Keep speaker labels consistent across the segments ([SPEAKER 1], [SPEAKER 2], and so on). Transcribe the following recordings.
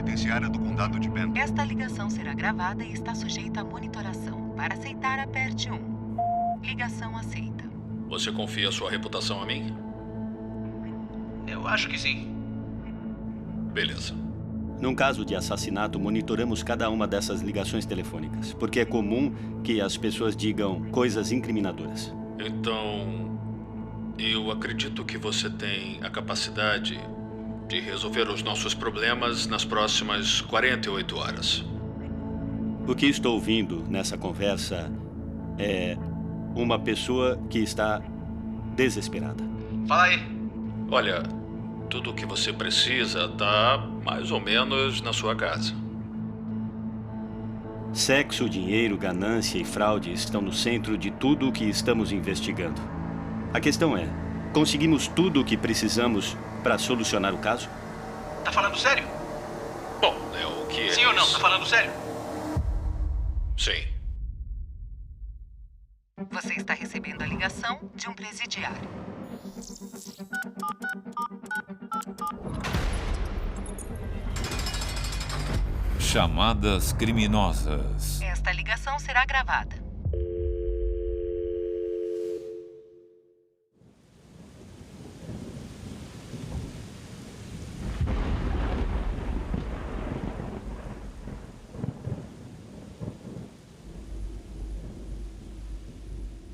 [SPEAKER 1] penitenciária do condado de Benton.
[SPEAKER 2] Esta ligação será gravada e está sujeita a monitoração. Para aceitar, aperte 1. Ligação aceita.
[SPEAKER 3] Você confia sua reputação a mim?
[SPEAKER 4] Eu acho que sim.
[SPEAKER 3] Beleza.
[SPEAKER 5] Num caso de assassinato, monitoramos cada uma dessas ligações telefônicas, porque é comum que as pessoas digam coisas incriminadoras.
[SPEAKER 3] Então, eu acredito que você tem a capacidade de resolver os nossos problemas nas próximas 48 horas.
[SPEAKER 5] O que estou ouvindo nessa conversa é uma pessoa que está desesperada.
[SPEAKER 4] Fala aí.
[SPEAKER 3] Olha, tudo o que você precisa está mais ou menos na sua casa.
[SPEAKER 5] Sexo, dinheiro, ganância e fraude estão no centro de tudo o que estamos investigando. A questão é, conseguimos tudo o que precisamos para solucionar o caso?
[SPEAKER 4] Tá falando sério?
[SPEAKER 3] Bom, é o que eles...
[SPEAKER 4] Sim ou não? Tá falando sério?
[SPEAKER 3] Sim.
[SPEAKER 2] Você está recebendo a ligação de um presidiário.
[SPEAKER 6] Chamadas criminosas.
[SPEAKER 2] Esta ligação será gravada.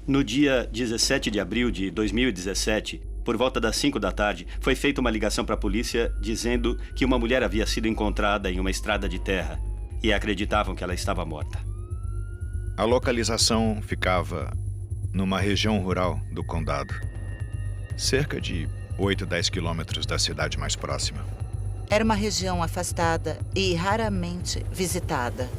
[SPEAKER 5] No dia 17 de abril de 2017, por volta das 5 da tarde, foi feita uma ligação para a polícia dizendo que uma mulher havia sido encontrada em uma estrada de terra e acreditavam que ela estava morta.
[SPEAKER 1] A localização ficava numa região rural do condado, cerca de 8, 10 quilômetros da cidade mais próxima.
[SPEAKER 7] Era uma região afastada e raramente visitada.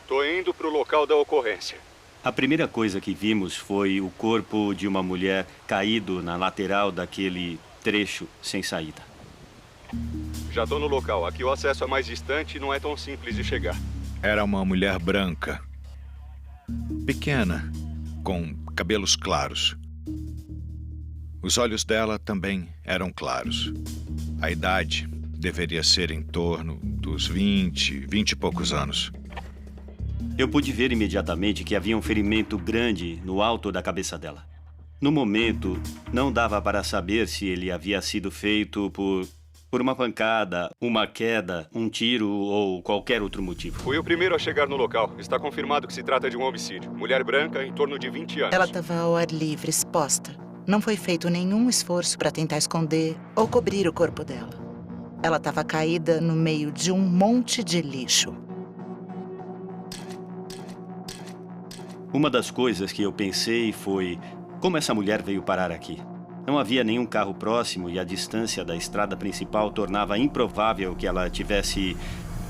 [SPEAKER 8] Tô indo pro local da ocorrência.
[SPEAKER 5] A primeira coisa que vimos foi o corpo de uma mulher caído na lateral daquele trecho sem saída.
[SPEAKER 8] Já tô no local. Aqui o acesso é mais distante e não é tão simples de chegar.
[SPEAKER 1] Era uma mulher branca, pequena, com cabelos claros. Os olhos dela também eram claros. A idade deveria ser em torno dos 20 e poucos anos.
[SPEAKER 5] Eu pude ver imediatamente que havia um ferimento grande no alto da cabeça dela. No momento, não dava para saber se ele havia sido feito por uma pancada, uma queda, um tiro ou qualquer outro motivo.
[SPEAKER 8] Fui o primeiro a chegar no local. Está confirmado que se trata de um homicídio. Mulher branca, em torno de 20 anos.
[SPEAKER 7] Ela estava ao ar livre, exposta. Não foi feito nenhum esforço para tentar esconder ou cobrir o corpo dela. Ela estava caída no meio de um monte de lixo.
[SPEAKER 5] Uma das coisas que eu pensei foi como essa mulher veio parar aqui. Não havia nenhum carro próximo e a distância da estrada principal tornava improvável que ela tivesse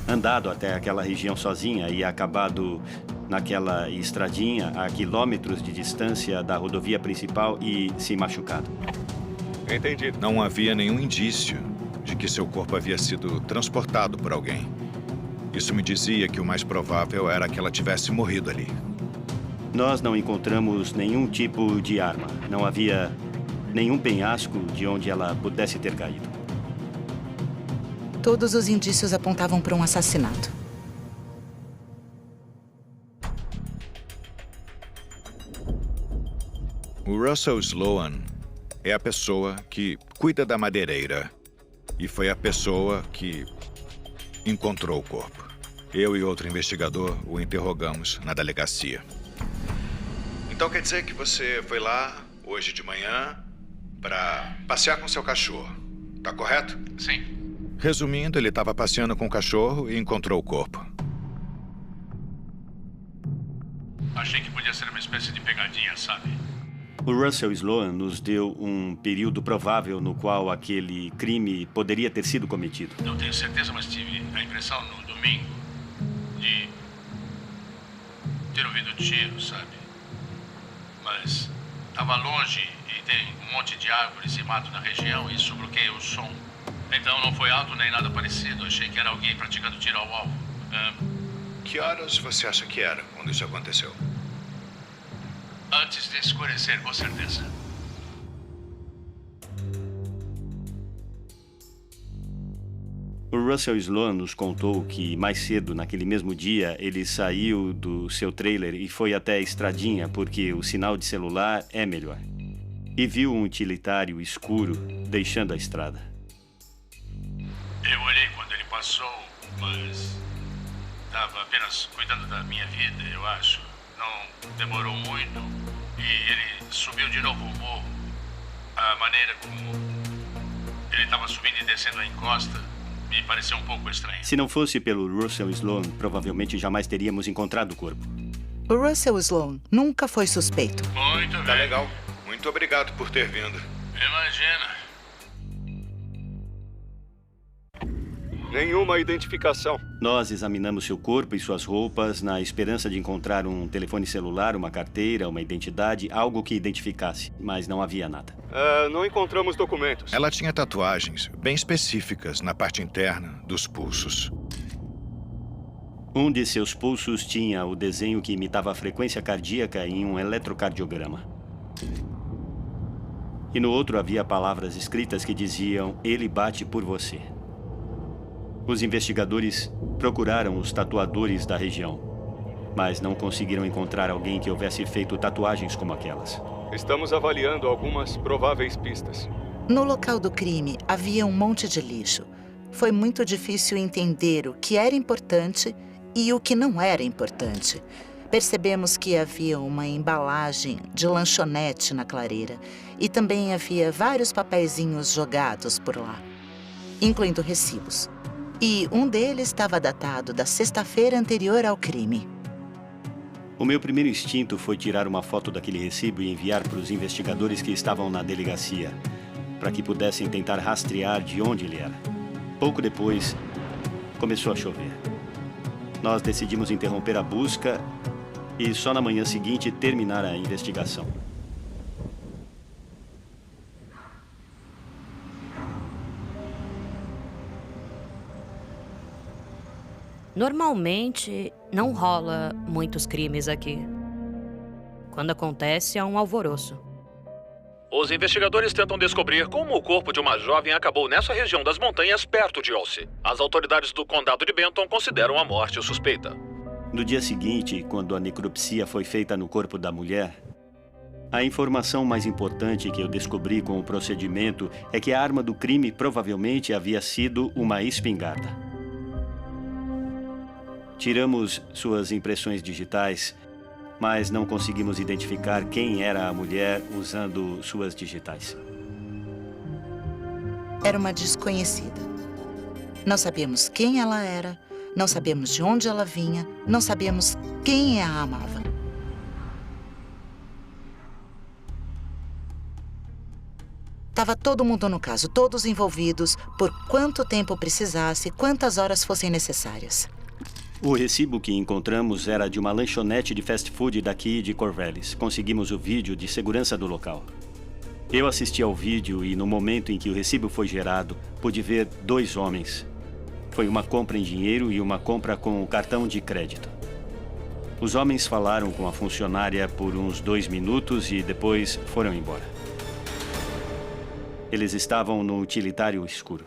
[SPEAKER 5] andado até aquela região sozinha e acabado naquela estradinha a quilômetros de distância da rodovia principal e se machucado.
[SPEAKER 8] Entendi.
[SPEAKER 1] Não havia nenhum indício de que seu corpo havia sido transportado por alguém. Isso me dizia que o mais provável era que ela tivesse morrido ali.
[SPEAKER 5] Nós não encontramos nenhum tipo de arma. Não havia nenhum penhasco de onde ela pudesse ter caído.
[SPEAKER 7] Todos os indícios apontavam para um assassinato.
[SPEAKER 1] O Russell Sloan é a pessoa que cuida da madeireira e foi a pessoa que encontrou o corpo. Eu e outro investigador o interrogamos na delegacia. Então quer dizer que você foi lá hoje de manhã para passear com seu cachorro, tá correto?
[SPEAKER 4] Sim.
[SPEAKER 1] Resumindo, ele estava passeando com o cachorro e encontrou o corpo.
[SPEAKER 9] Achei que podia ser uma espécie de pegadinha, sabe?
[SPEAKER 5] O Russell Sloan nos deu um período provável no qual aquele crime poderia ter sido cometido.
[SPEAKER 9] Não tenho certeza, mas tive a impressão no domingo de ter ouvido tiro, sabe? Mas estava longe e tem um monte de árvores e mato na região e isso bloqueia o som. Então não foi alto nem nada parecido. Achei que era alguém praticando tiro ao alvo.
[SPEAKER 1] Que horas você acha que era quando isso aconteceu?
[SPEAKER 9] Antes de escurecer, com certeza.
[SPEAKER 5] O Russell Sloan nos contou que, mais cedo, naquele mesmo dia, ele saiu do seu trailer e foi até a estradinha porque o sinal de celular é melhor. E viu um utilitário escuro deixando a estrada.
[SPEAKER 9] Eu olhei quando ele passou, mas estava apenas cuidando da minha vida, eu acho. Não demorou muito e ele subiu de novo o morro. A maneira como ele estava subindo e descendo a encosta me pareceu um pouco estranha.
[SPEAKER 5] Se não fosse pelo Russell Sloan, provavelmente jamais teríamos encontrado o corpo.
[SPEAKER 7] O Russell Sloan nunca foi suspeito.
[SPEAKER 9] Muito
[SPEAKER 1] Tá
[SPEAKER 9] bem.
[SPEAKER 1] legal. Muito obrigado por ter vindo.
[SPEAKER 9] Imagina.
[SPEAKER 8] Nenhuma identificação.
[SPEAKER 5] Nós examinamos seu corpo e suas roupas na esperança de encontrar um telefone celular, uma carteira, uma identidade, algo que identificasse, mas não havia nada.
[SPEAKER 8] Não encontramos documentos.
[SPEAKER 1] Ela tinha tatuagens bem específicas na parte interna dos pulsos.
[SPEAKER 5] Um de seus pulsos tinha o desenho que imitava a frequência cardíaca em um eletrocardiograma. E no outro havia palavras escritas que diziam: "Ele bate por você". Os investigadores procuraram os tatuadores da região, mas não conseguiram encontrar alguém que houvesse feito tatuagens como aquelas.
[SPEAKER 8] Estamos avaliando algumas prováveis pistas.
[SPEAKER 7] No local do crime havia um monte de lixo. Foi muito difícil entender o que era importante e o que não era importante. Percebemos que havia uma embalagem de lanchonete na clareira e também havia vários papeizinhos jogados por lá, incluindo recibos. E um deles estava datado da sexta-feira anterior ao crime.
[SPEAKER 5] O meu primeiro instinto foi tirar uma foto daquele recibo e enviar para os investigadores que estavam na delegacia, para que pudessem tentar rastrear de onde ele era. Pouco depois, começou a chover. Nós decidimos interromper a busca e só na manhã seguinte terminar a investigação.
[SPEAKER 6] Normalmente, não rola muitos crimes aqui. Quando acontece, há um alvoroço.
[SPEAKER 3] Os investigadores tentam descobrir como o corpo de uma jovem acabou nessa região das montanhas perto de Olse. As autoridades do condado de Benton consideram a morte suspeita.
[SPEAKER 5] No dia seguinte, quando a necropsia foi feita no corpo da mulher, a informação mais importante que eu descobri com o procedimento é que a arma do crime provavelmente havia sido uma espingarda. Tiramos suas impressões digitais, mas não conseguimos identificar quem era a mulher usando suas digitais.
[SPEAKER 7] Era uma desconhecida. Não sabíamos quem ela era, não sabíamos de onde ela vinha, não sabíamos quem a amava. Estava todo mundo no caso, todos envolvidos, por quanto tempo precisasse, quantas horas fossem necessárias.
[SPEAKER 5] O recibo que encontramos era de uma lanchonete de fast food daqui de Corvallis. Conseguimos o vídeo de segurança do local. Eu assisti ao vídeo e no momento em que o recibo foi gerado, pude ver 2 homens. Foi uma compra em dinheiro e uma compra com o cartão de crédito. Os homens falaram com a funcionária por uns 2 minutos e depois foram embora. Eles estavam no utilitário escuro.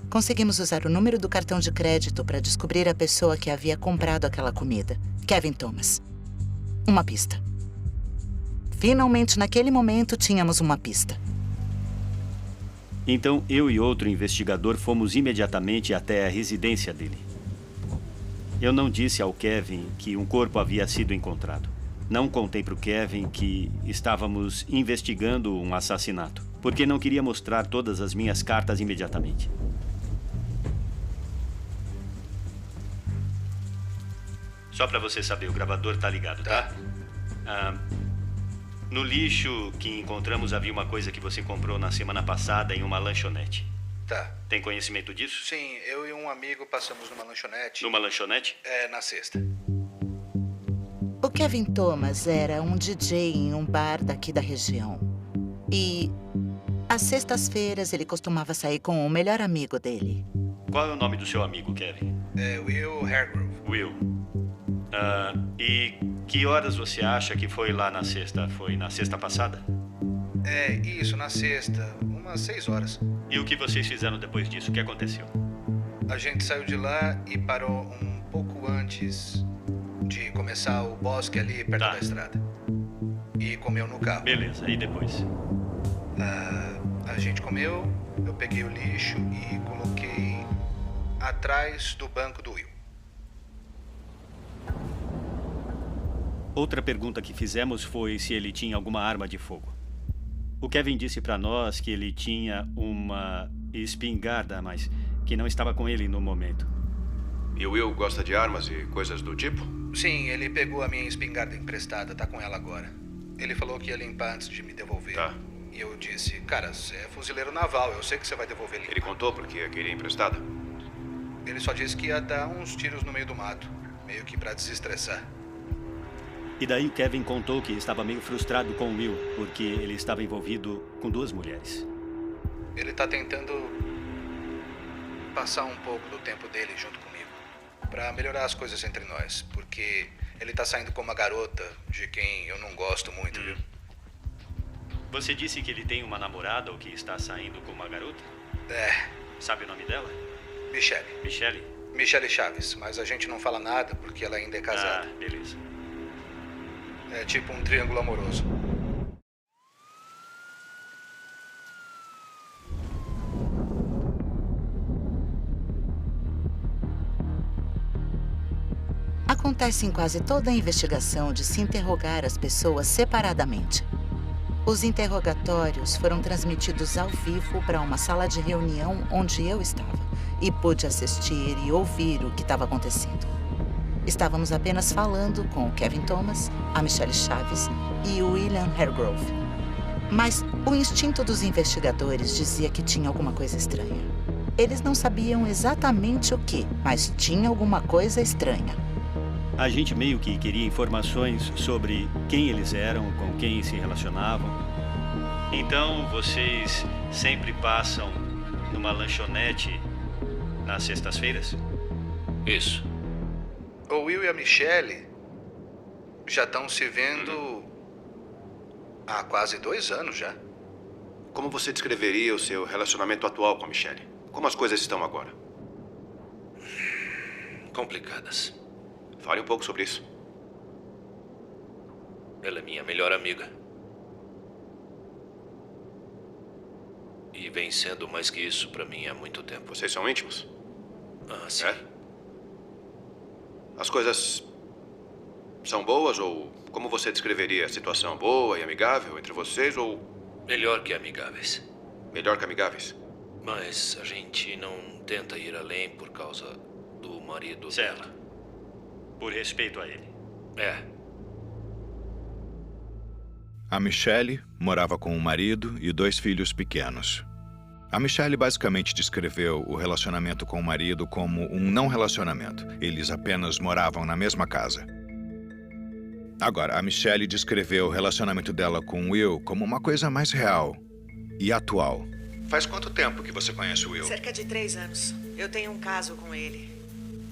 [SPEAKER 7] Conseguimos usar o número do cartão de crédito para descobrir a pessoa que havia comprado aquela comida, Kevin Thomas. Uma pista. Finalmente, naquele momento, tínhamos uma pista.
[SPEAKER 5] Então, eu e outro investigador fomos imediatamente até a residência dele. Eu não disse ao Kevin que um corpo havia sido encontrado. Não contei para o Kevin que estávamos investigando um assassinato, porque não queria mostrar todas as minhas cartas imediatamente. Só para você saber, o gravador tá ligado, tá? No lixo que encontramos havia uma coisa que você comprou na semana passada em uma lanchonete.
[SPEAKER 4] Tá.
[SPEAKER 5] Tem conhecimento disso?
[SPEAKER 4] Sim, eu e um amigo passamos numa lanchonete.
[SPEAKER 5] Numa lanchonete?
[SPEAKER 4] É, na sexta.
[SPEAKER 7] O Kevin Thomas era um DJ em um bar daqui da região. E às sextas-feiras ele costumava sair com o melhor amigo dele.
[SPEAKER 5] Qual é o nome do seu amigo, Kevin?
[SPEAKER 4] É Will Hargrove.
[SPEAKER 5] Will. E que horas você acha que foi lá na sexta? Foi na sexta passada?
[SPEAKER 4] É, isso, na sexta. Umas 6 horas.
[SPEAKER 5] E o que vocês fizeram depois disso? O que aconteceu?
[SPEAKER 4] A gente saiu de lá e parou um pouco antes de começar o bosque ali perto da estrada. E comeu no carro.
[SPEAKER 5] Beleza, e depois?
[SPEAKER 4] A gente comeu, eu peguei o lixo e coloquei atrás do banco do Will.
[SPEAKER 5] Outra pergunta que fizemos foi se ele tinha alguma arma de fogo. O Kevin disse pra nós que ele tinha uma espingarda, mas que não estava com ele no momento.
[SPEAKER 10] E o Will gosta de armas e coisas do tipo?
[SPEAKER 4] Sim, ele pegou a minha espingarda emprestada, tá com ela agora. Ele falou que ia limpar antes de me devolver.
[SPEAKER 10] Tá.
[SPEAKER 4] E eu disse, cara, você é fuzileiro naval, eu sei que você vai devolver limpa.
[SPEAKER 10] Ele contou porque ia querer emprestada?
[SPEAKER 4] Ele só disse que ia dar uns tiros no meio do mato, meio que pra desestressar.
[SPEAKER 5] E daí o Kevin contou que estava meio frustrado com o Will, porque ele estava envolvido com 2 mulheres.
[SPEAKER 4] Ele tá tentando passar um pouco do tempo dele junto comigo, pra melhorar as coisas entre nós, porque ele tá saindo com uma garota de quem eu não gosto muito, viu?
[SPEAKER 5] Você disse que ele tem uma namorada ou que está saindo com uma garota?
[SPEAKER 4] É.
[SPEAKER 5] Sabe o nome dela?
[SPEAKER 4] Michelle.
[SPEAKER 5] Michelle?
[SPEAKER 4] Michelle Chaves, mas a gente não fala nada porque ela ainda é casada.
[SPEAKER 5] Ah, beleza.
[SPEAKER 4] É tipo um triângulo amoroso.
[SPEAKER 7] Acontece em quase toda a investigação de se interrogar as pessoas separadamente. Os interrogatórios foram transmitidos ao vivo para uma sala de reunião onde eu estava e pude assistir e ouvir o que estava acontecendo. Estávamos apenas falando com o Kevin Thomas, a Michelle Chaves e o William Hargrove. Mas o instinto dos investigadores dizia que tinha alguma coisa estranha. Eles não sabiam exatamente o que, mas tinha alguma coisa estranha.
[SPEAKER 5] A gente meio que queria informações sobre quem eles eram, com quem se relacionavam. Então, vocês sempre passam numa lanchonete nas sextas-feiras?
[SPEAKER 3] Isso.
[SPEAKER 4] O Will e a Michelle já estão se vendo há quase 2 anos já.
[SPEAKER 10] Como você descreveria o seu relacionamento atual com a Michelle? Como as coisas estão agora?
[SPEAKER 3] Complicadas.
[SPEAKER 10] Fale um pouco sobre isso.
[SPEAKER 3] Ela é minha melhor amiga. E vem sendo mais que isso pra mim há muito tempo.
[SPEAKER 10] Vocês são íntimos?
[SPEAKER 3] Ah, sim.
[SPEAKER 10] É? As coisas são boas ou como você descreveria a situação? Boa e amigável entre vocês ou...
[SPEAKER 3] Melhor que amigáveis.
[SPEAKER 10] Melhor que amigáveis?
[SPEAKER 3] Mas a gente não tenta ir além por causa do marido
[SPEAKER 5] Certo.
[SPEAKER 3] dela.
[SPEAKER 5] Por respeito a ele.
[SPEAKER 3] É.
[SPEAKER 1] A Michelle morava com o marido e 2 filhos pequenos. A Michelle basicamente descreveu o relacionamento com o marido como um não relacionamento. Eles apenas moravam na mesma casa. Agora, a Michelle descreveu o relacionamento dela com o Will como uma coisa mais real e atual. Faz quanto tempo que você conhece o Will?
[SPEAKER 11] Cerca de 3 anos. Eu tenho um caso com ele.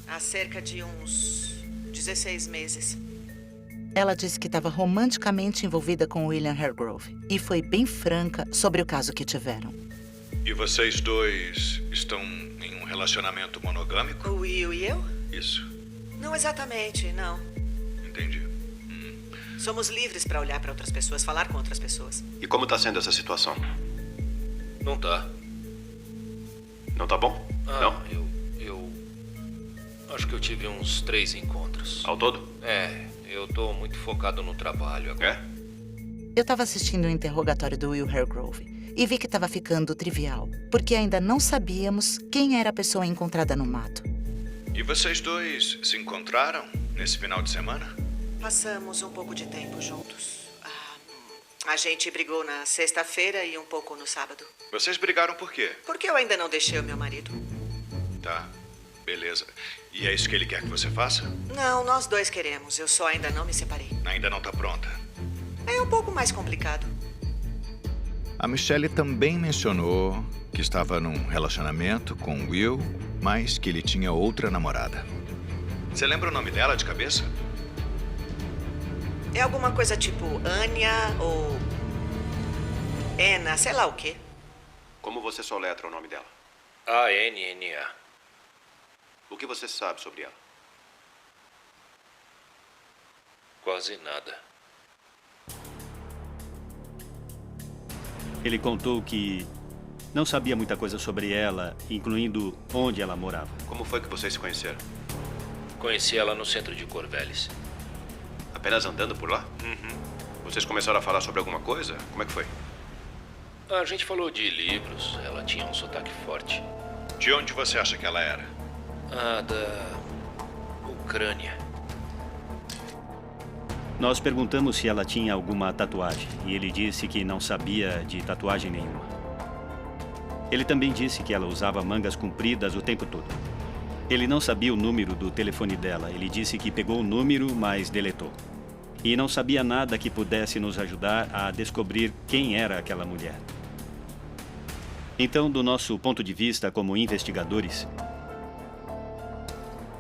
[SPEAKER 11] Há cerca de uns 16 meses.
[SPEAKER 7] Ela disse que estava romanticamente envolvida com William Hargrove e foi bem franca sobre o caso que tiveram.
[SPEAKER 1] E vocês 2 estão em um relacionamento monogâmico?
[SPEAKER 11] O Will e eu?
[SPEAKER 1] Isso.
[SPEAKER 11] Não exatamente, não.
[SPEAKER 1] Entendi.
[SPEAKER 11] Somos livres para olhar para outras pessoas, falar com outras pessoas.
[SPEAKER 10] E como está sendo essa situação?
[SPEAKER 3] Não tá.
[SPEAKER 10] Não tá bom? Não?
[SPEAKER 3] Eu acho que eu tive uns 3 encontros.
[SPEAKER 10] Ao todo?
[SPEAKER 3] É, eu tô muito focado no trabalho agora.
[SPEAKER 10] É?
[SPEAKER 7] Eu estava assistindo o interrogatório do Will Hargrove e vi que estava ficando trivial, porque ainda não sabíamos quem era a pessoa encontrada no mato.
[SPEAKER 1] E vocês 2 se encontraram nesse final de semana?
[SPEAKER 11] Passamos um pouco de tempo juntos. A gente brigou na sexta-feira e um pouco no sábado.
[SPEAKER 1] Vocês brigaram por quê?
[SPEAKER 11] Porque eu ainda não deixei o meu marido.
[SPEAKER 1] Tá, beleza. E é isso que ele quer que você faça?
[SPEAKER 11] Não, nós 2 queremos. Eu só ainda não me separei.
[SPEAKER 1] Ainda não tá pronta.
[SPEAKER 11] É um pouco mais complicado.
[SPEAKER 1] A Michelle também mencionou que estava num relacionamento com o Will, mas que ele tinha outra namorada. Você lembra o nome dela de cabeça?
[SPEAKER 11] É alguma coisa tipo Anya ou Ena, sei lá o quê.
[SPEAKER 10] Como você soletra o nome dela?
[SPEAKER 12] A-N-N-A.
[SPEAKER 10] O que você sabe sobre ela?
[SPEAKER 12] Quase nada.
[SPEAKER 5] Ele contou que não sabia muita coisa sobre ela, incluindo onde ela morava.
[SPEAKER 10] Como foi que vocês se conheceram?
[SPEAKER 12] Conheci ela no centro de Corvellis.
[SPEAKER 10] Apenas andando por lá? Vocês começaram a falar sobre alguma coisa? Como é que foi?
[SPEAKER 12] A gente falou de livros. Ela tinha um sotaque forte.
[SPEAKER 1] De onde você acha que ela era?
[SPEAKER 12] Da Ucrânia.
[SPEAKER 5] Nós perguntamos se ela tinha alguma tatuagem, e ele disse que não sabia de tatuagem nenhuma. Ele também disse que ela usava mangas compridas o tempo todo. Ele não sabia o número do telefone dela. Ele disse que pegou o número, mas deletou. E não sabia nada que pudesse nos ajudar a descobrir quem era aquela mulher. Então, do nosso ponto de vista como investigadores,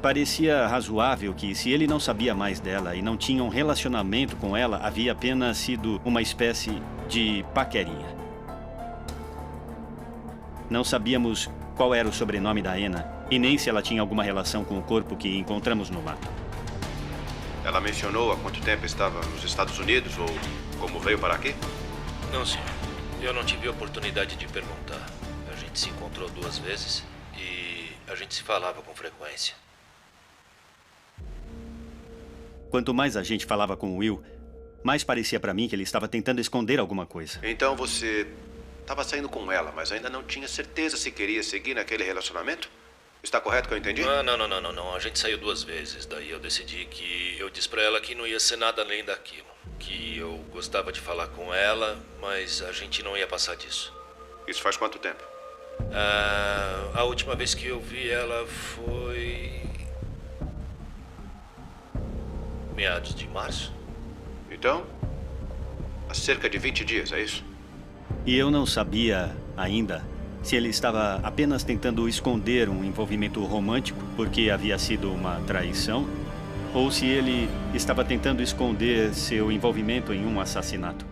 [SPEAKER 5] parecia razoável que, se ele não sabia mais dela e não tinha um relacionamento com ela, havia apenas sido uma espécie de paquerinha. Não sabíamos qual era o sobrenome da Anna e nem se ela tinha alguma relação com o corpo que encontramos no mato.
[SPEAKER 10] Ela mencionou há quanto tempo estava nos Estados Unidos ou como veio para aqui?
[SPEAKER 12] Não, senhor. Eu não tive a oportunidade de perguntar. A gente se encontrou 2 vezes e a gente se falava com frequência.
[SPEAKER 5] Quanto mais a gente falava com o Will, mais parecia para mim que ele estava tentando esconder alguma coisa.
[SPEAKER 10] Então você estava saindo com ela, mas ainda não tinha certeza se queria seguir naquele relacionamento? Está correto que eu entendi?
[SPEAKER 12] Não. A gente saiu 2 vezes. Daí eu decidi que eu disse pra ela que não ia ser nada além daquilo. Que eu gostava de falar com ela, mas a gente não ia passar disso.
[SPEAKER 10] Isso faz quanto tempo?
[SPEAKER 12] A última vez que eu vi ela foi... meados de março.
[SPEAKER 10] Então, há cerca de 20 dias, é isso?
[SPEAKER 5] E eu não sabia ainda se ele estava apenas tentando esconder um envolvimento romântico porque havia sido uma traição, ou se ele estava tentando esconder seu envolvimento em um assassinato.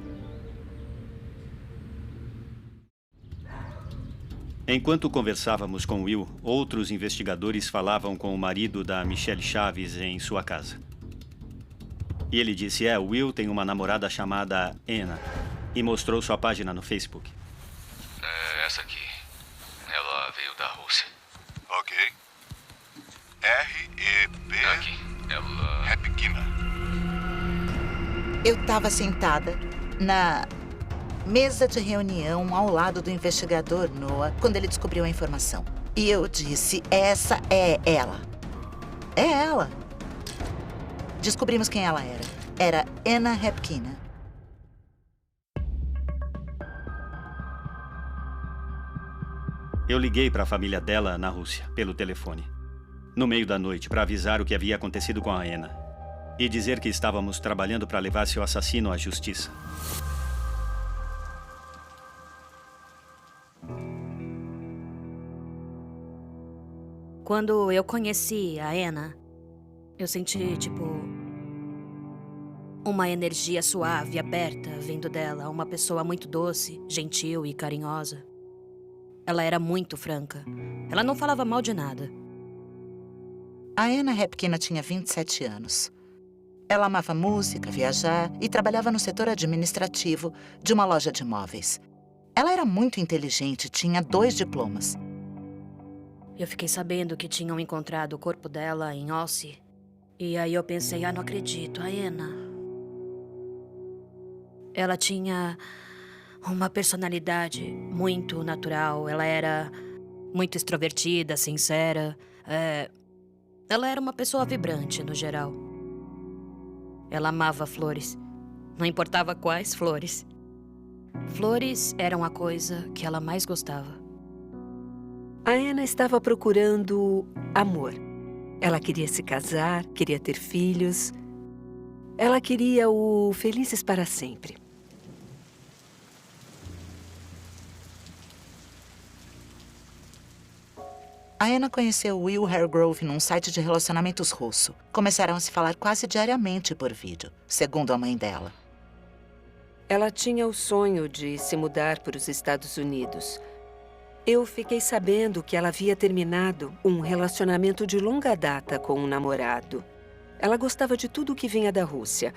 [SPEAKER 5] Enquanto conversávamos com Will, outros investigadores falavam com o marido da Michelle Chaves em sua casa. E ele disse, Will tem uma namorada chamada Anna, e mostrou sua página no Facebook.
[SPEAKER 9] É essa aqui. Ela veio da Rússia.
[SPEAKER 13] Ok. R-E-P...
[SPEAKER 9] Aqui. Ela...
[SPEAKER 13] Repkina.
[SPEAKER 7] Eu estava sentada na mesa de reunião ao lado do investigador Noah quando ele descobriu a informação. E eu disse, essa é ela. É ela. Descobrimos quem ela era. Era Anna Repkina.
[SPEAKER 5] Eu liguei para a família dela na Rússia, pelo telefone, no meio da noite, para avisar o que havia acontecido com a Anna e dizer que estávamos trabalhando para levar seu assassino à justiça.
[SPEAKER 6] Quando eu conheci a Anna, eu senti, uma energia suave, aberta, vindo dela. Uma pessoa muito doce, gentil e carinhosa. Ela era muito franca. Ela não falava mal de nada.
[SPEAKER 7] A Anna Repkina tinha 27 anos. Ela amava música, viajar e trabalhava no setor administrativo de uma loja de móveis. Ela era muito inteligente, tinha 2 diplomas.
[SPEAKER 6] Eu fiquei sabendo que tinham encontrado o corpo dela em Ossi. E aí eu pensei, não acredito, a Anna. Ela tinha uma personalidade muito natural. Ela era muito extrovertida, sincera. Ela era uma pessoa vibrante, no geral. Ela amava flores. Não importava quais flores. Flores eram a coisa que ela mais gostava.
[SPEAKER 14] A Anna estava procurando amor. Ela queria se casar, queria ter filhos. Ela queria o felizes para sempre.
[SPEAKER 7] A Anna conheceu Will Hargrove num site de relacionamentos russo. Começaram a se falar quase diariamente por vídeo, segundo a mãe dela.
[SPEAKER 14] Ela tinha o sonho de se mudar para os Estados Unidos. Eu fiquei sabendo que ela havia terminado um relacionamento de longa data com um namorado. Ela gostava de tudo que vinha da Rússia.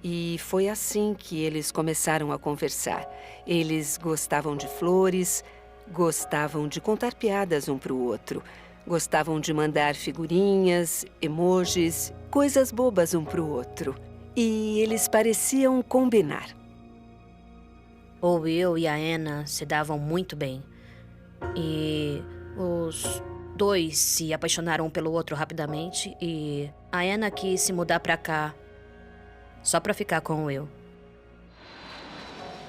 [SPEAKER 14] E foi assim que eles começaram a conversar. Eles gostavam de flores, gostavam de contar piadas um para o outro, gostavam de mandar figurinhas, emojis, coisas bobas um para o outro. E eles pareciam combinar.
[SPEAKER 6] O Will e a Anna se davam muito bem. E os dois se apaixonaram um pelo outro rapidamente e a Anna quis se mudar pra cá só pra ficar com o Will.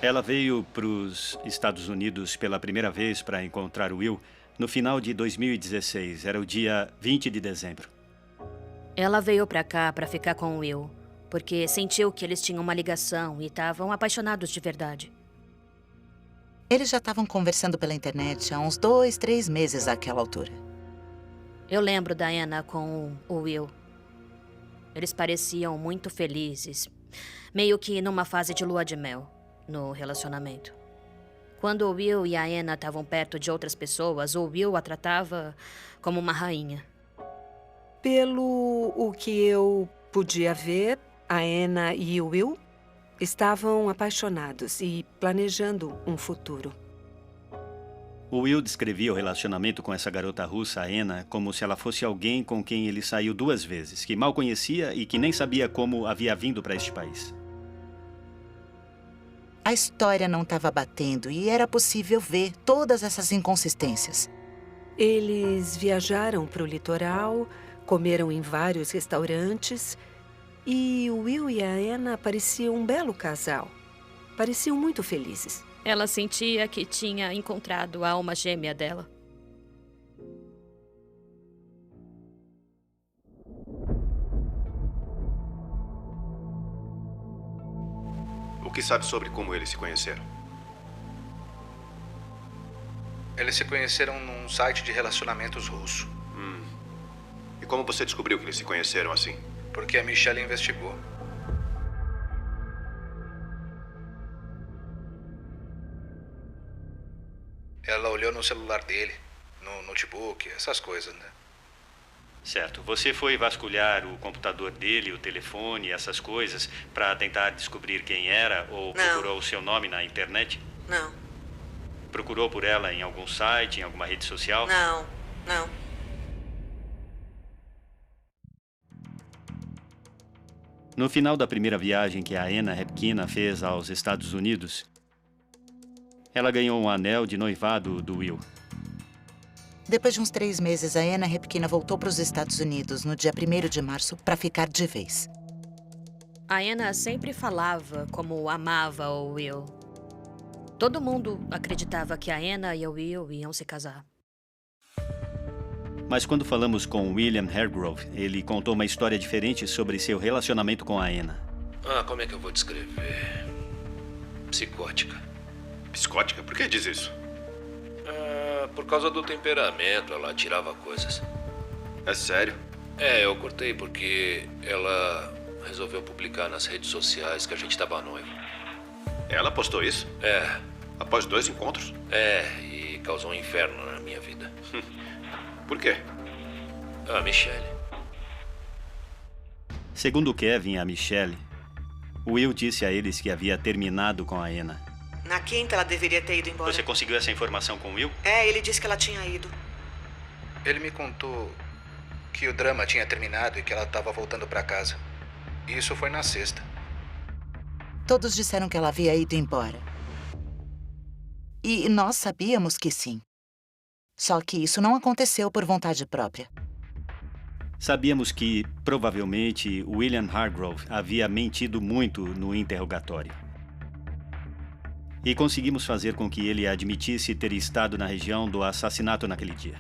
[SPEAKER 5] Ela veio pros Estados Unidos pela primeira vez para encontrar o Will no final de 2016. Era o dia 20 de dezembro.
[SPEAKER 6] Ela veio pra cá pra ficar com o Will porque sentiu que eles tinham uma ligação e estavam apaixonados de verdade.
[SPEAKER 7] Eles já estavam conversando pela internet há uns 2, 3 meses àquela altura.
[SPEAKER 6] Eu lembro da Anna com o Will. Eles pareciam muito felizes, meio que numa fase de lua de mel no relacionamento. Quando o Will e a Anna estavam perto de outras pessoas, o Will a tratava como uma rainha.
[SPEAKER 14] Pelo o que eu podia ver, a Anna e o Will estavam apaixonados e planejando um futuro.
[SPEAKER 5] O Will descrevia o relacionamento com essa garota russa, a Anna, como se ela fosse alguém com quem ele saiu 2 vezes, que mal conhecia e que nem sabia como havia vindo para este país.
[SPEAKER 7] A história não estava batendo e era possível ver todas essas inconsistências.
[SPEAKER 14] Eles viajaram para o litoral, comeram em vários restaurantes e o Will e a Anna pareciam um belo casal. Pareciam muito felizes.
[SPEAKER 6] Ela sentia que tinha encontrado a alma gêmea dela.
[SPEAKER 10] O que sabe sobre como eles se conheceram?
[SPEAKER 4] Eles se conheceram num site de relacionamentos russo.
[SPEAKER 10] E como você descobriu que eles se conheceram assim?
[SPEAKER 4] Porque a Michelle investigou. Ela olhou no celular dele, no notebook, essas coisas, né?
[SPEAKER 5] Certo. Você foi vasculhar o computador dele, o telefone, essas coisas, para tentar descobrir quem era ou procurou o seu nome na internet?
[SPEAKER 11] Não.
[SPEAKER 5] Procurou por ela em algum site, em alguma rede social?
[SPEAKER 11] Não.
[SPEAKER 5] No final da primeira viagem que a Anna Repkina fez aos Estados Unidos, ela ganhou um anel de noivado do Will.
[SPEAKER 7] Depois de uns 3 meses, a Anna Repkina voltou para os Estados Unidos no dia 1º de março para ficar de vez.
[SPEAKER 6] A Anna sempre falava como amava o Will. Todo mundo acreditava que a Anna e o Will iam se casar.
[SPEAKER 5] Mas quando falamos com William Hargrove, ele contou uma história diferente sobre seu relacionamento com a Anna.
[SPEAKER 12] Como é que eu vou descrever? Psicótica.
[SPEAKER 10] Psicótica? Por que diz isso?
[SPEAKER 12] Por causa do temperamento, ela tirava coisas.
[SPEAKER 10] É sério?
[SPEAKER 12] Eu cortei porque ela resolveu publicar nas redes sociais que a gente estava noivo.
[SPEAKER 10] Ela postou isso? Após 2 encontros?
[SPEAKER 12] E causou um inferno na minha vida.
[SPEAKER 10] Por quê?
[SPEAKER 12] A Michelle.
[SPEAKER 5] Segundo Kevin e a Michelle, Will disse a eles que havia terminado com a Anna.
[SPEAKER 11] Na quinta, ela deveria ter ido embora.
[SPEAKER 5] Você conseguiu essa informação com o Will?
[SPEAKER 11] Ele disse que ela tinha ido.
[SPEAKER 4] Ele me contou que o drama tinha terminado e que ela estava voltando para casa. Isso foi na sexta.
[SPEAKER 7] Todos disseram que ela havia ido embora. E nós sabíamos que sim. Só que isso não aconteceu por vontade própria.
[SPEAKER 5] Sabíamos que, provavelmente, William Hargrove havia mentido muito no interrogatório. E conseguimos fazer com que ele admitisse ter estado na região do assassinato naquele dia.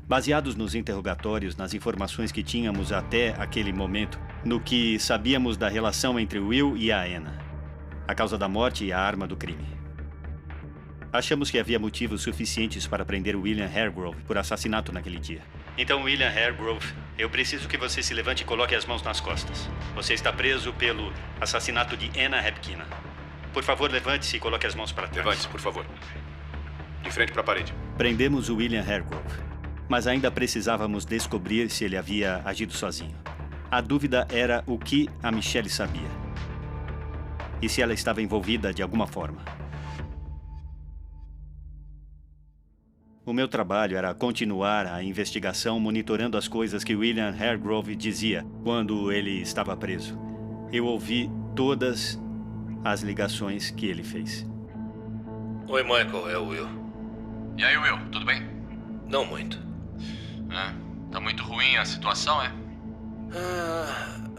[SPEAKER 5] Baseados nos interrogatórios, nas informações que tínhamos até aquele momento, no que sabíamos da relação entre Will e a Anna, a causa da morte e a arma do crime. Achamos que havia motivos suficientes para prender William Hargrove por assassinato naquele dia. Então, William Hargrove, eu preciso que você se levante e coloque as mãos nas costas. Você está preso pelo assassinato de Anna Repkina. Por favor, levante-se e coloque as mãos para trás.
[SPEAKER 10] Levante-se, por favor. De frente para a parede.
[SPEAKER 5] Prendemos o William Hargrove, mas ainda precisávamos descobrir se ele havia agido sozinho. A dúvida era o que a Michelle sabia e se ela estava envolvida de alguma forma. O meu trabalho era continuar a investigação monitorando as coisas que William Hargrove dizia quando ele estava preso. Eu ouvi todas as ligações que ele fez.
[SPEAKER 12] Oi, Michael, é o Will.
[SPEAKER 9] E aí, Will, tudo bem?
[SPEAKER 12] Não muito.
[SPEAKER 9] Tá muito ruim a situação, é?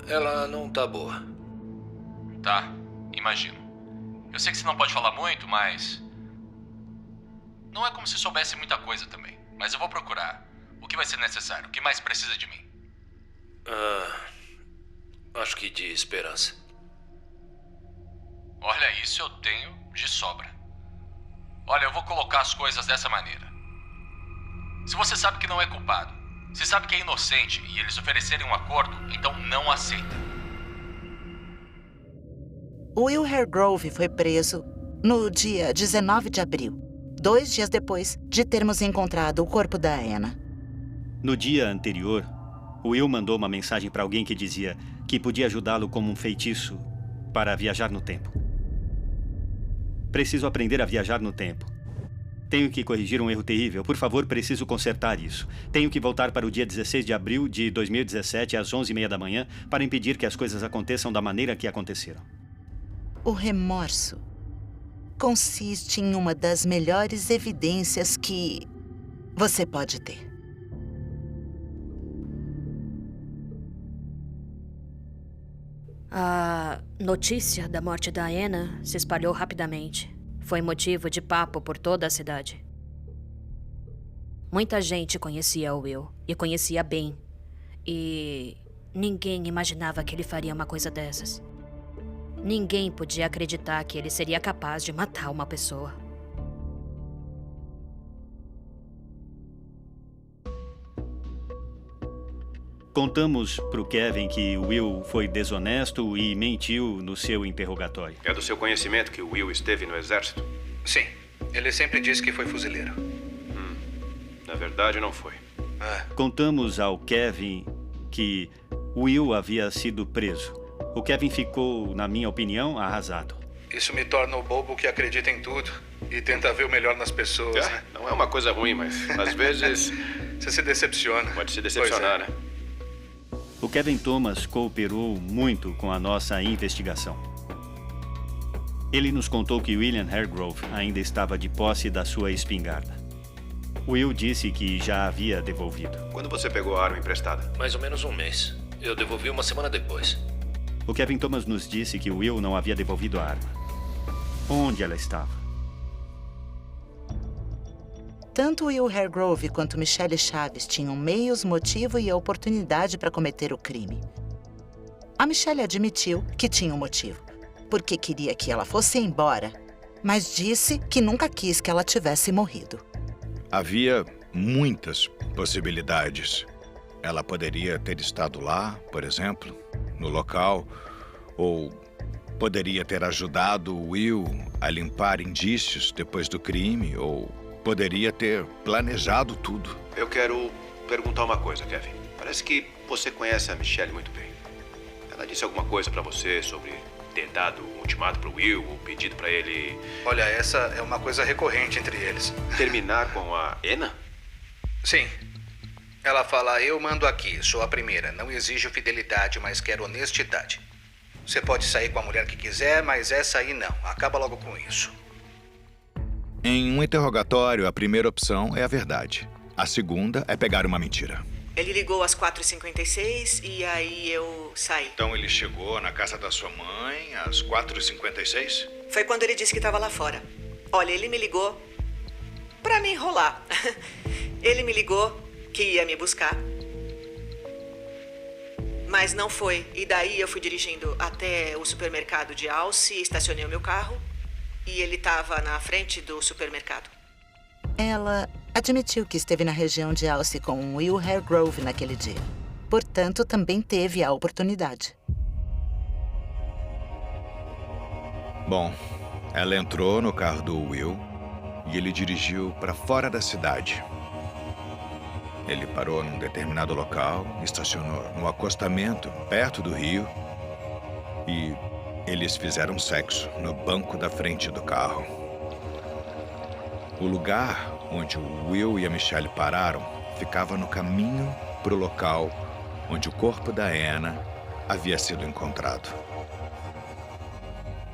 [SPEAKER 12] Ela não tá boa.
[SPEAKER 9] Tá, imagino. Eu sei que você não pode falar muito, mas... não é como se soubesse muita coisa também. Mas eu vou procurar. O que vai ser necessário? O que mais precisa de mim?
[SPEAKER 12] Acho que de esperança.
[SPEAKER 9] Olha, isso eu tenho de sobra. Olha, eu vou colocar as coisas dessa maneira. Se você sabe que não é culpado, se sabe que é inocente e eles oferecerem um acordo, então não aceita.
[SPEAKER 7] Will Hargrove foi preso no dia 19 de abril, 2 dias depois de termos encontrado o corpo da Anna.
[SPEAKER 5] No dia anterior, Will mandou uma mensagem para alguém que dizia que podia ajudá-lo como um feitiço para viajar no tempo. Preciso aprender a viajar no tempo. Tenho que corrigir um erro terrível. Por favor, preciso consertar isso. Tenho que voltar para o dia 16 de abril de 2017, às 11h30 da manhã, para impedir que as coisas aconteçam da maneira que aconteceram.
[SPEAKER 7] O remorso consiste em uma das melhores evidências que você pode ter.
[SPEAKER 6] A notícia da morte da Anna se espalhou rapidamente. Foi motivo de papo por toda a cidade. Muita gente conhecia o Will, e conhecia bem. E ninguém imaginava que ele faria uma coisa dessas. Ninguém podia acreditar que ele seria capaz de matar uma pessoa.
[SPEAKER 5] Contamos pro Kevin que Will foi desonesto e mentiu no seu interrogatório.
[SPEAKER 10] É do seu conhecimento que o Will esteve no exército?
[SPEAKER 4] Sim. Ele sempre disse que foi fuzileiro.
[SPEAKER 10] Na verdade, não foi.
[SPEAKER 5] Contamos ao Kevin que Will havia sido preso. O Kevin ficou, na minha opinião, arrasado.
[SPEAKER 4] Isso me torna o bobo que acredita em tudo e tenta ver o melhor nas pessoas, né?
[SPEAKER 10] Não é uma coisa ruim, mas às vezes...
[SPEAKER 4] Você se decepciona.
[SPEAKER 10] Pode se decepcionar, né?
[SPEAKER 5] O Kevin Thomas cooperou muito com a nossa investigação. Ele nos contou que William Hargrove ainda estava de posse da sua espingarda. Will disse que já havia devolvido.
[SPEAKER 10] Quando você pegou a arma emprestada?
[SPEAKER 12] Mais ou menos um mês. Eu devolvi uma semana depois.
[SPEAKER 5] O Kevin Thomas nos disse que Will não havia devolvido a arma. Onde ela estava?
[SPEAKER 7] Tanto Will Hargrove quanto Michelle Chaves tinham meios, motivo e oportunidade para cometer o crime. A Michelle admitiu que tinha um motivo, porque queria que ela fosse embora, mas disse que nunca quis que ela tivesse morrido.
[SPEAKER 1] Havia muitas possibilidades. Ela poderia ter estado lá, por exemplo, no local, ou poderia ter ajudado o Will a limpar indícios depois do crime, ou poderia ter planejado tudo.
[SPEAKER 10] Eu quero perguntar uma coisa, Kevin. Parece que você conhece a Michelle muito bem. Ela disse alguma coisa pra você sobre ter dado um ultimato pro Will ou pedido pra ele...
[SPEAKER 4] Olha, essa é uma coisa recorrente entre eles.
[SPEAKER 10] Terminar com a Anna?
[SPEAKER 4] Sim. Ela fala, eu mando aqui, sou a primeira. Não exijo fidelidade, mas quero honestidade. Você pode sair com a mulher que quiser, mas essa aí não. Acaba logo com isso.
[SPEAKER 1] Em um interrogatório, a primeira opção é a verdade. A segunda é pegar uma mentira.
[SPEAKER 11] Ele ligou às 4h56 e aí eu saí.
[SPEAKER 1] Então ele chegou na casa da sua mãe às 4h56?
[SPEAKER 11] Foi quando ele disse que estava lá fora. Olha, ele me ligou pra me enrolar. Ele me ligou que ia me buscar. Mas não foi. E daí eu fui dirigindo até o supermercado de Alce, estacionei o meu carro e ele estava na frente do supermercado.
[SPEAKER 7] Ela admitiu que esteve na região de Alce com Will Hargrove naquele dia. Portanto, também teve a oportunidade.
[SPEAKER 1] Bom, ela entrou no carro do Will e ele dirigiu para fora da cidade. Ele parou num determinado local, estacionou no acostamento, perto do rio, e eles fizeram sexo no banco da frente do carro. O lugar onde o Will e a Michelle pararam ficava no caminho para o local onde o corpo da Anna havia sido encontrado.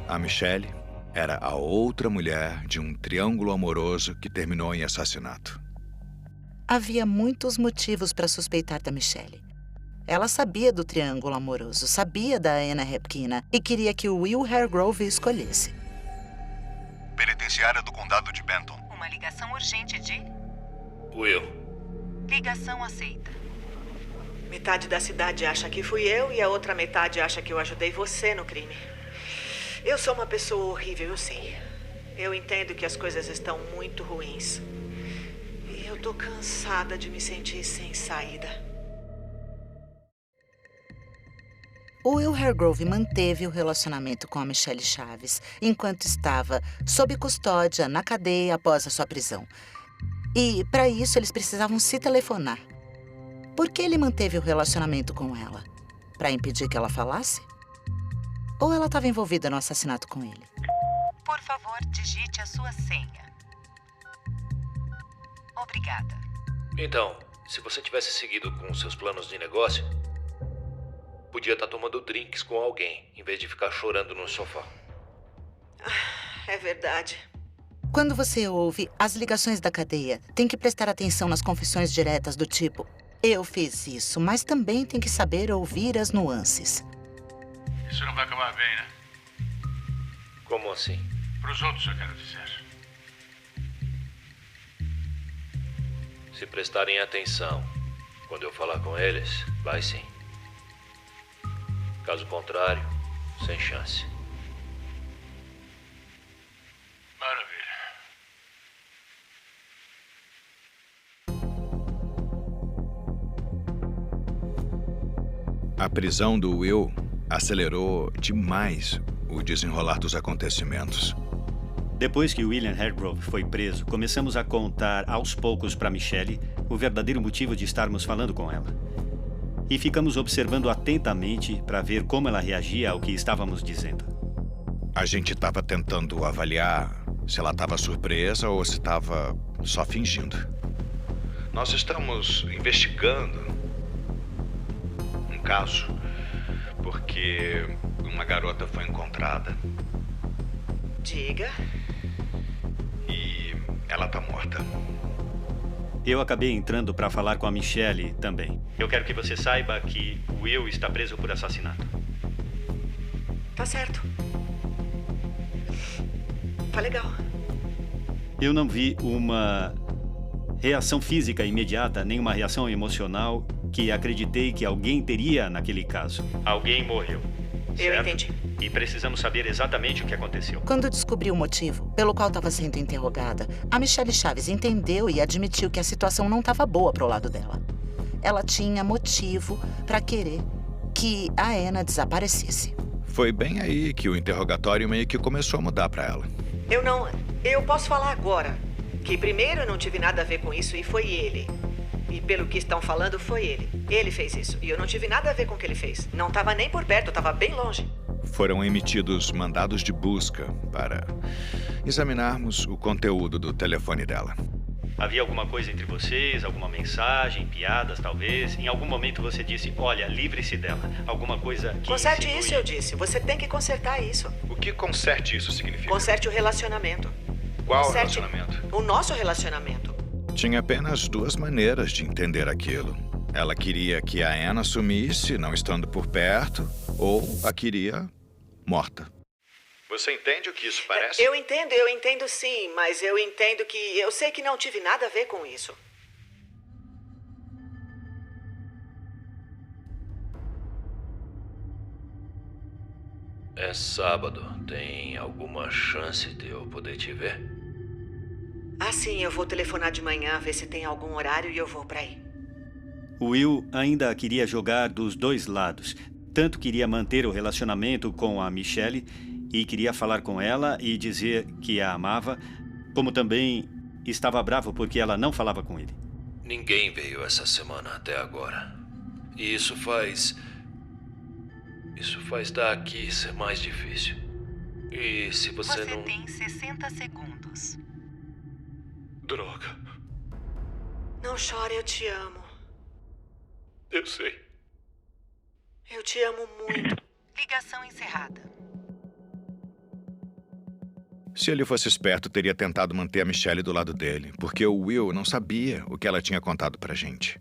[SPEAKER 1] A Michelle era a outra mulher de um triângulo amoroso que terminou em assassinato.
[SPEAKER 7] Havia muitos motivos para suspeitar da Michelle. Ela sabia do triângulo amoroso, sabia da Anna Repkina e queria que o Will Hargrove escolhesse.
[SPEAKER 13] Penitenciária do Condado de Benton.
[SPEAKER 2] Uma ligação urgente de...
[SPEAKER 12] Will.
[SPEAKER 2] Ligação aceita.
[SPEAKER 11] Metade da cidade acha que fui eu e a outra metade acha que eu ajudei você no crime. Eu sou uma pessoa horrível, eu sei. Eu entendo que as coisas estão muito ruins. E eu tô cansada de me sentir sem saída.
[SPEAKER 7] O Will Hargrove manteve o relacionamento com a Michelle Chaves enquanto estava sob custódia na cadeia após a sua prisão. E, para isso, eles precisavam se telefonar. Por que ele manteve o relacionamento com ela? Para impedir que ela falasse? Ou ela estava envolvida no assassinato com ele?
[SPEAKER 2] Por favor, digite a sua senha. Obrigada.
[SPEAKER 12] Então, se você tivesse seguido com seus planos de negócio, podia estar tomando drinks com alguém, em vez de ficar chorando no sofá.
[SPEAKER 11] É verdade.
[SPEAKER 7] Quando você ouve as ligações da cadeia, tem que prestar atenção nas confissões diretas do tipo: eu fiz isso, mas também tem que saber ouvir as nuances.
[SPEAKER 9] Isso não vai acabar bem, né?
[SPEAKER 12] Como assim?
[SPEAKER 9] Para os outros, eu quero dizer.
[SPEAKER 12] Se prestarem atenção quando eu falar com eles, vai sim. Caso contrário, sem chance.
[SPEAKER 9] Maravilha.
[SPEAKER 1] A prisão do Will acelerou demais o desenrolar dos acontecimentos.
[SPEAKER 5] Depois que William Hargrove foi preso, começamos a contar aos poucos para Michelle o verdadeiro motivo de estarmos falando com ela. E ficamos observando atentamente para ver como ela reagia ao que estávamos dizendo.
[SPEAKER 1] A gente estava tentando avaliar se ela estava surpresa ou se estava só fingindo. Nós estamos investigando um caso porque uma garota foi encontrada.
[SPEAKER 11] Diga.
[SPEAKER 1] E ela tá morta.
[SPEAKER 5] Eu acabei entrando para falar com a Michelle também. Eu quero que você saiba que o Will está preso por assassinato.
[SPEAKER 11] Tá certo. Tá legal.
[SPEAKER 5] Eu não vi uma reação física imediata, nem uma reação emocional que acreditei que alguém teria naquele caso. Alguém morreu.
[SPEAKER 11] Eu
[SPEAKER 5] certo?
[SPEAKER 11] entendi.
[SPEAKER 5] E precisamos saber exatamente o que aconteceu.
[SPEAKER 7] Quando descobriu o motivo pelo qual estava sendo interrogada, a Michelle Chaves entendeu e admitiu que a situação não estava boa pro lado dela. Ela tinha motivo para querer que a Anna desaparecesse.
[SPEAKER 1] Foi bem aí que o interrogatório meio que começou a mudar para ela.
[SPEAKER 11] Eu posso falar agora que primeiro eu não tive nada a ver com isso e foi ele. E pelo que estão falando, foi ele. Ele fez isso. E eu não tive nada a ver com o que ele fez. Não estava nem por perto, estava bem longe.
[SPEAKER 1] Foram emitidos mandados de busca para examinarmos o conteúdo do telefone dela.
[SPEAKER 5] Havia alguma coisa entre vocês? Alguma mensagem, piadas, talvez? Em algum momento você disse, olha, livre-se dela. Alguma coisa que...
[SPEAKER 11] Conserte isso, eu disse. Você tem que consertar isso.
[SPEAKER 1] O que conserte isso significa?
[SPEAKER 11] Conserte o relacionamento.
[SPEAKER 1] Qual relacionamento?
[SPEAKER 11] O nosso relacionamento.
[SPEAKER 1] Tinha apenas duas maneiras de entender aquilo. Ela queria que a Anna sumisse, não estando por perto, ou a queria morta. Você entende o que isso parece?
[SPEAKER 11] Eu entendo sim, mas eu entendo que... Eu sei que não tive nada a ver com isso.
[SPEAKER 12] É sábado. Tem alguma chance de eu poder te ver?
[SPEAKER 11] Ah, sim, eu vou telefonar de manhã, ver se tem algum horário e eu vou pra aí.
[SPEAKER 5] O Will ainda queria jogar dos dois lados. Tanto queria manter o relacionamento com a Michelle e queria falar com ela e dizer que a amava, como também estava bravo porque ela não falava com ele.
[SPEAKER 12] Ninguém veio essa semana até agora. E isso faz estar aqui ser mais difícil. E se você não...
[SPEAKER 2] tem 60 segundos.
[SPEAKER 12] Droga.
[SPEAKER 11] Não chore, eu te amo.
[SPEAKER 12] Eu sei.
[SPEAKER 11] Eu te amo muito.
[SPEAKER 2] Ligação encerrada.
[SPEAKER 1] Se ele fosse esperto, teria tentado manter a Michelle do lado dele, porque o Will não sabia o que ela tinha contado pra gente.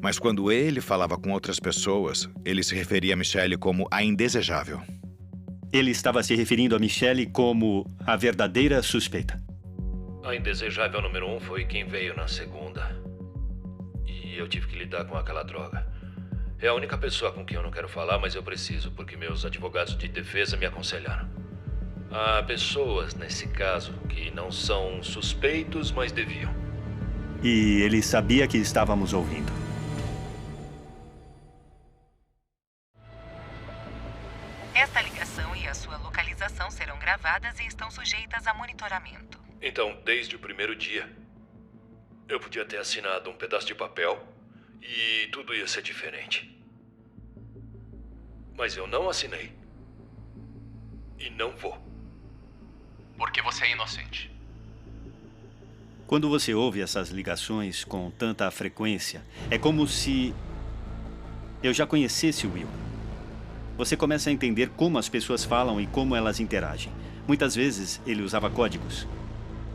[SPEAKER 1] Mas quando ele falava com outras pessoas, ele se referia a Michelle como a indesejável.
[SPEAKER 5] Ele estava se referindo a Michelle como a verdadeira suspeita.
[SPEAKER 12] A indesejável número 1 foi quem veio na segunda. E eu tive que lidar com aquela droga. É a única pessoa com quem eu não quero falar, mas eu preciso, porque meus advogados de defesa me aconselharam. Há pessoas, nesse caso, que não são suspeitos, mas deviam.
[SPEAKER 5] E ele sabia que estávamos ouvindo.
[SPEAKER 2] Esta ligação e a sua localização serão gravadas e estão sujeitas a monitoramento.
[SPEAKER 12] Então, desde o primeiro dia, eu podia ter assinado um pedaço de papel e tudo ia ser diferente. Mas eu não assinei. E não vou.
[SPEAKER 9] Porque você é inocente.
[SPEAKER 5] Quando você ouve essas ligações com tanta frequência, é como se eu já conhecesse o Will. Você começa a entender como as pessoas falam e como elas interagem. Muitas vezes ele usava códigos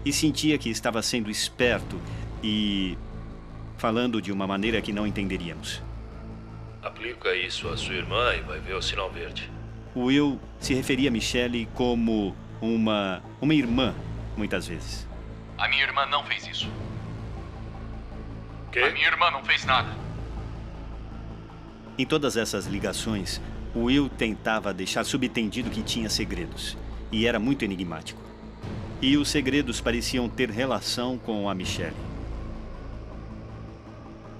[SPEAKER 5] e sentia que estava sendo esperto e falando de uma maneira que não entenderíamos.
[SPEAKER 12] Aplica isso à sua irmã e vai ver o sinal verde.
[SPEAKER 5] O Will se referia a Michelle como uma irmã, muitas vezes.
[SPEAKER 9] A minha irmã não fez isso.
[SPEAKER 12] Quê?
[SPEAKER 9] A minha irmã não fez nada.
[SPEAKER 5] Em todas essas ligações, o Will tentava deixar subentendido que tinha segredos, e era muito enigmático. E os segredos pareciam ter relação com a Michelle.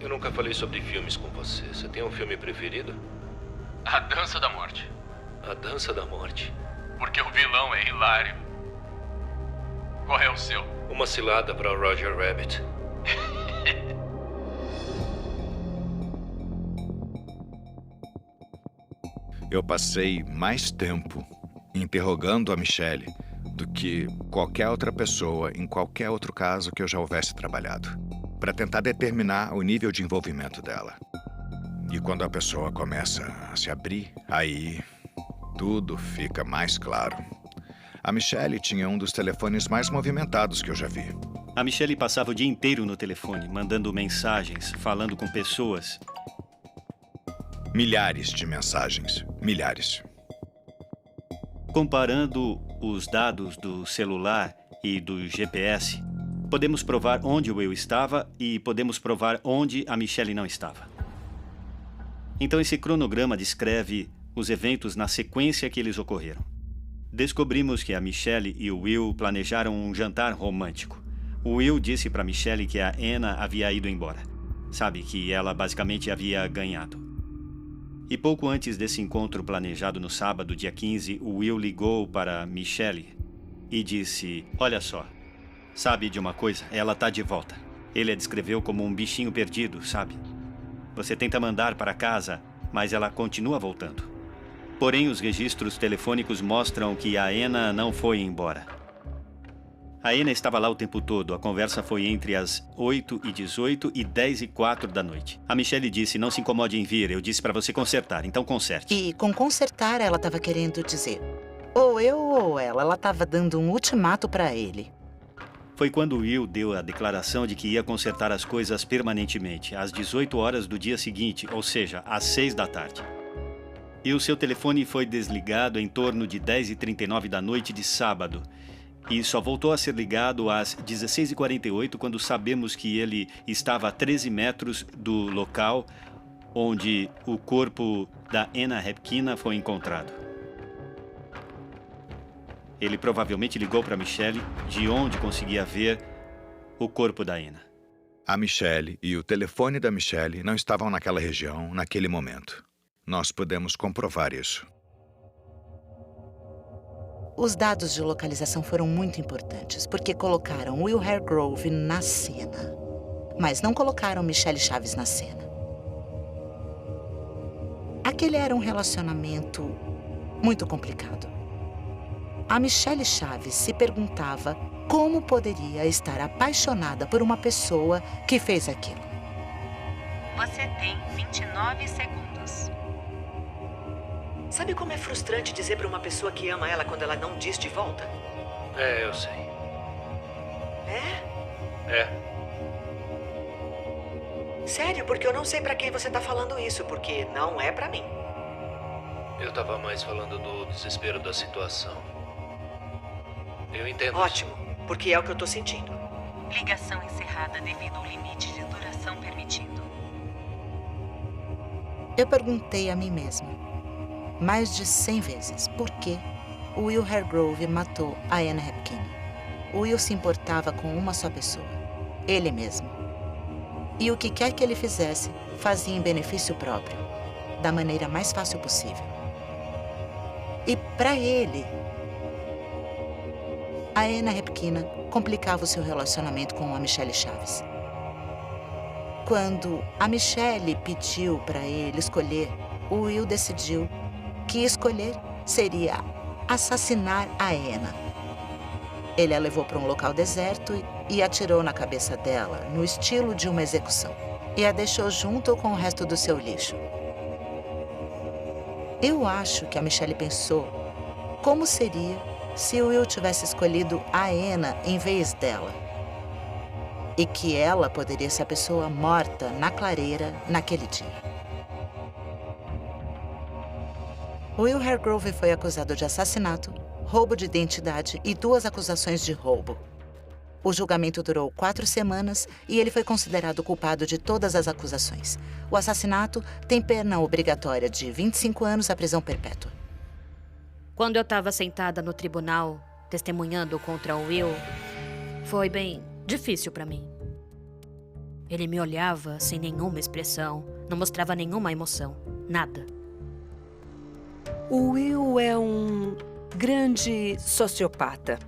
[SPEAKER 12] Eu nunca falei sobre filmes com você. Você tem um filme preferido?
[SPEAKER 9] A Dança da Morte.
[SPEAKER 12] A Dança da Morte.
[SPEAKER 9] Porque o vilão é hilário. Qual é o seu?
[SPEAKER 12] Uma cilada para o Roger Rabbit.
[SPEAKER 1] Eu passei mais tempo interrogando a Michelle do que qualquer outra pessoa em qualquer outro caso que eu já houvesse trabalhado, para tentar determinar o nível de envolvimento dela. E quando a pessoa começa a se abrir, aí tudo fica mais claro. A Michelle tinha um dos telefones mais movimentados que eu já vi.
[SPEAKER 5] A Michelle passava o dia inteiro no telefone, mandando mensagens, falando com pessoas.
[SPEAKER 1] Milhares de mensagens. Milhares.
[SPEAKER 5] Comparando os dados do celular e do GPS, podemos provar onde o Will estava e podemos provar onde a Michelle não estava. Então esse cronograma descreve os eventos na sequência que eles ocorreram. Descobrimos que a Michelle e o Will planejaram um jantar romântico. O Will disse para Michelle que a Anna havia ido embora. Sabe, que ela basicamente havia ganhado. E pouco antes desse encontro planejado no sábado, dia 15, o Will ligou para Michelle e disse: "Olha só, sabe de uma coisa? Ela tá de volta." Ele a descreveu como um bichinho perdido, sabe? Você tenta mandar para casa, mas ela continua voltando. Porém, os registros telefônicos mostram que a Anna não foi embora. A Anna estava lá o tempo todo. A conversa foi entre as 8h18 e 10h04 da noite. A Michelle disse: "Não se incomode em vir. Eu disse para você consertar, então conserte."
[SPEAKER 7] E com consertar, ela estava querendo dizer: ou eu ou ela estava dando um ultimato para ele.
[SPEAKER 5] Foi quando Will deu a declaração de que ia consertar as coisas permanentemente, às 18 horas do dia seguinte, ou seja, às 6 da tarde. E o seu telefone foi desligado em torno de 10h39 da noite de sábado. E só voltou a ser ligado às 16h48, quando sabemos que ele estava a 13 metros do local onde o corpo da Anna Repkina foi encontrado. Ele provavelmente ligou para Michelle, de onde conseguia ver o corpo da Anna.
[SPEAKER 1] A Michelle e o telefone da Michelle não estavam naquela região, naquele momento. Nós podemos comprovar isso.
[SPEAKER 7] Os dados de localização foram muito importantes, porque colocaram Will Hargrove na cena, mas não colocaram Michelle Chaves na cena. Aquele era um relacionamento muito complicado. A Michelle Chaves se perguntava como poderia estar apaixonada por uma pessoa que fez aquilo.
[SPEAKER 2] Você tem 29 segundos.
[SPEAKER 11] Sabe como é frustrante dizer para uma pessoa que ama ela quando ela não diz de volta?
[SPEAKER 12] É, eu sei. É?
[SPEAKER 11] Sério, porque eu não sei para quem você tá falando isso, porque não é para mim.
[SPEAKER 12] Eu tava mais falando do desespero da situação. Eu entendo.
[SPEAKER 11] Ótimo, porque é o que eu tô sentindo.
[SPEAKER 2] Ligação encerrada devido ao limite de duração permitido.
[SPEAKER 7] Eu perguntei a mim mesma, mais de 100 vezes, por que o Will Hargrove matou a Anna Hepkini. O Will se importava com uma só pessoa, ele mesmo. E o que quer que ele fizesse, fazia em benefício próprio, da maneira mais fácil possível. E para ele, a Anna Hepkini complicava o seu relacionamento com a Michelle Chaves. Quando a Michelle pediu para ele escolher, o Will decidiu que escolher seria assassinar a Anna. Ele a levou para um local deserto e atirou na cabeça dela, no estilo de uma execução, e a deixou junto com o resto do seu lixo. Eu acho que a Michelle pensou como seria se o Will tivesse escolhido a Anna em vez dela. E que ela poderia ser a pessoa morta na clareira naquele dia. Will Hargrove foi acusado de assassinato, roubo de identidade e 2 acusações de roubo. O julgamento durou 4 semanas e ele foi considerado culpado de todas as acusações. O assassinato tem pena obrigatória de 25 anos à prisão perpétua.
[SPEAKER 6] Quando eu estava sentada no tribunal, testemunhando contra o Will, foi bem difícil para mim. Ele me olhava sem nenhuma expressão, não mostrava nenhuma emoção, nada.
[SPEAKER 14] O Will é um grande sociopata.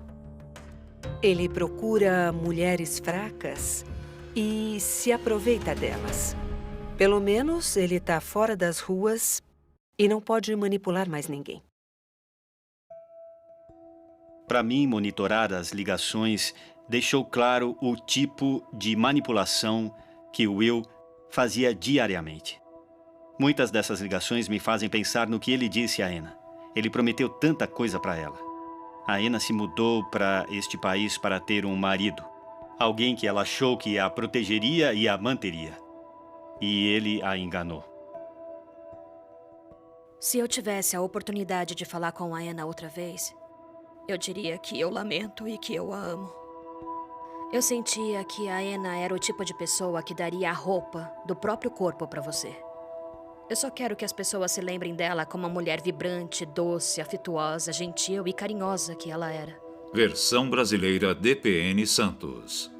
[SPEAKER 14] Ele procura mulheres fracas e se aproveita delas. Pelo menos ele está fora das ruas e não pode manipular mais ninguém.
[SPEAKER 5] Para mim, monitorar as ligações deixou claro o tipo de manipulação que Will fazia diariamente. Muitas dessas ligações me fazem pensar no que ele disse a Anna. Ele prometeu tanta coisa para ela. A Anna se mudou para este país para ter um marido. Alguém que ela achou que a protegeria e a manteria. E ele a enganou.
[SPEAKER 6] Se eu tivesse a oportunidade de falar com a Anna outra vez, eu diria que eu lamento e que eu a amo. Eu sentia que a Anna era o tipo de pessoa que daria a roupa do próprio corpo para você. Eu só quero que as pessoas se lembrem dela como uma mulher vibrante, doce, afetuosa, gentil e carinhosa que ela era.
[SPEAKER 13] Versão brasileira DPN Santos.